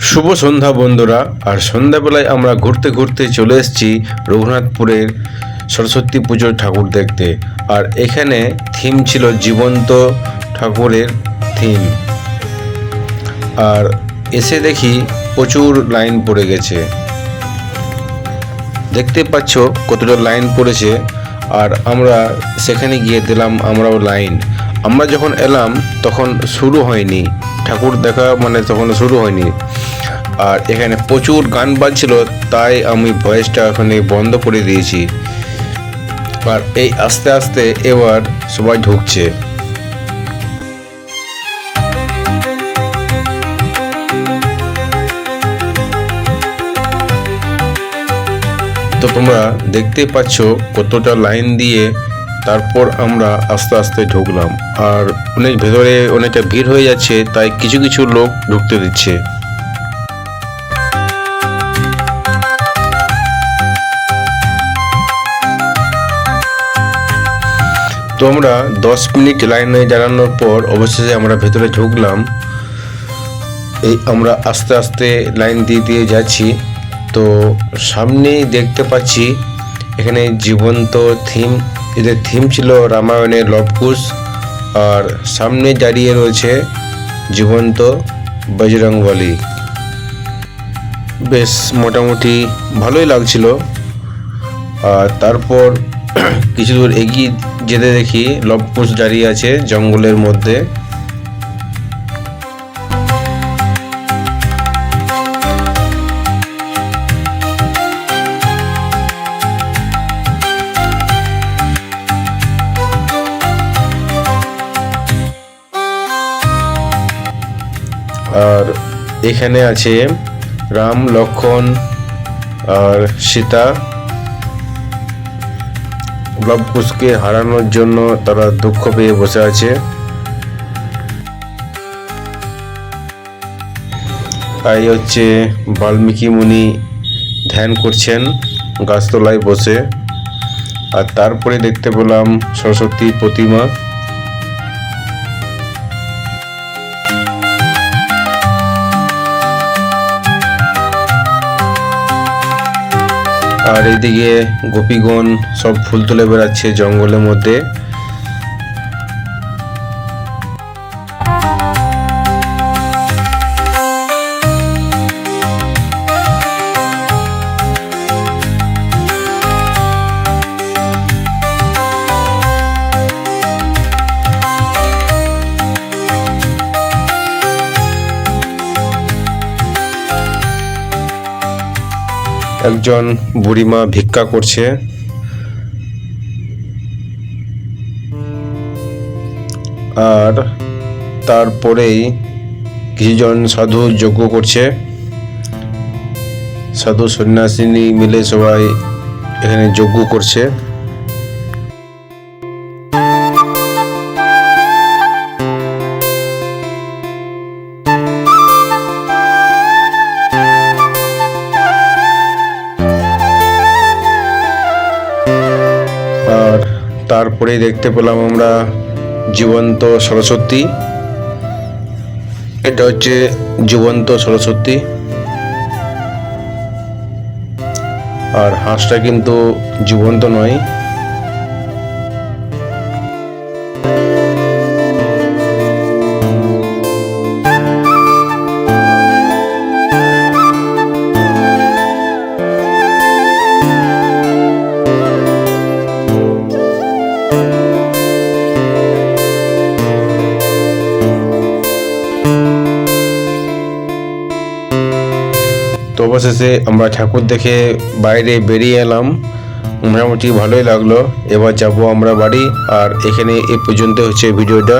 শুভ সন্ধ্যা বন্ধুরা। আর সন্ধ্যাবেলায় আমরা ঘুরতে ঘুরতে চলে এসেছি রঘুনাথপুরের সরস্বতী পুজোর ঠাকুর দেখতে। আর এখানে থিম ছিল জীবন্ত ঠাকুরের থিম। আর এসে দেখি প্রচুর লাইন পড়ে গেছে, দেখতে পাচ্ছ কতটা লাইন পড়েছে। আর আমরা সেখানে গিয়ে দিলাম আমরাও লাইন। আমরা যখন এলাম তখন শুরু হয়নি ঠাকুর দেখা, মানে তখন শুরু হয়নি। আর এখানে প্রচুর গান বাজছিল, তাই আমি ভয়েসটা এখানে বন্ধ করে দিয়েছি। আর এই আস্তে আস্তে এবার সবাই ঢুকছে। তো তোমরা দেখতে পাচ্ছ কতটা লাইন দিয়ে তারপর আমরা আস্তে আস্তে ঢুকলাম। আর অনেক ভেতরে অনেকটা ভিড় হয়ে যাচ্ছে, তাই কিছু কিছু লোক ঢুকতে দিচ্ছে। তো আমরা 10 মিনিট লাইনে দাঁড়ানোর পর অবশেষে আমরা ভেতরে ঢুকলাম। এই আমরা আস্তে আস্তে লাইন দিয়ে দিয়ে যাচ্ছি। তো সামনেই দেখতে পাচ্ছি এখানে জীবন্ত থিম, এদের থিম ছিল রামায়ণের লবকুশ। আর সামনে দাঁড়িয়ে রয়েছে জীবন্ত বজরংবলী। বেশ মোটামুটি ভালোই লাগছিল। আর তারপর কিছু দূর এগিয়ে যেতে দেখি লবকুশ দাঁড়িয়ে আছে জঙ্গলের মধ্যে। আর এখানে আছে রাম, লক্ষ্মণ আর সীতা। লবকুশকে হারানোর জন্য তারা দুঃখ পেয়ে বসে আছে। এই হচ্ছে বাল্মীকি মুনি ধ্যান করছেন গাছতলায় বসে। আর তারপরে দেখতে পেলাম সরস্বতী প্রতিমা। আর এইদিকে গোপীগণ সব ফুল তুলে বেড়াচ্ছে জঙ্গলের মধ্যে। একজন বুড়িমা ভিক্ষা করছে। আর তারপরেই কিছুজন সাধু যজ্ঞ করছে। সাধু সন্ন্যাসিনী মিলে সবাই এখানে যজ্ঞ করছে। আর তারপরে দেখতে পেলাম আমরা জীবন্ত সরস্বতী। এটা হচ্ছে জীবন্ত সরস্বতী। আর হাঁসটা কিন্তু জীবন্ত নয়। তো অবশেষে আমরা ঠাকুর দেখে বাইরে বেরিয়ে এলাম। মোটামুটি ভালোই লাগলো। এবার যাব আমরা বাড়ি। আর এখানে এ পর্যন্ত হচ্ছে ভিডিওটা।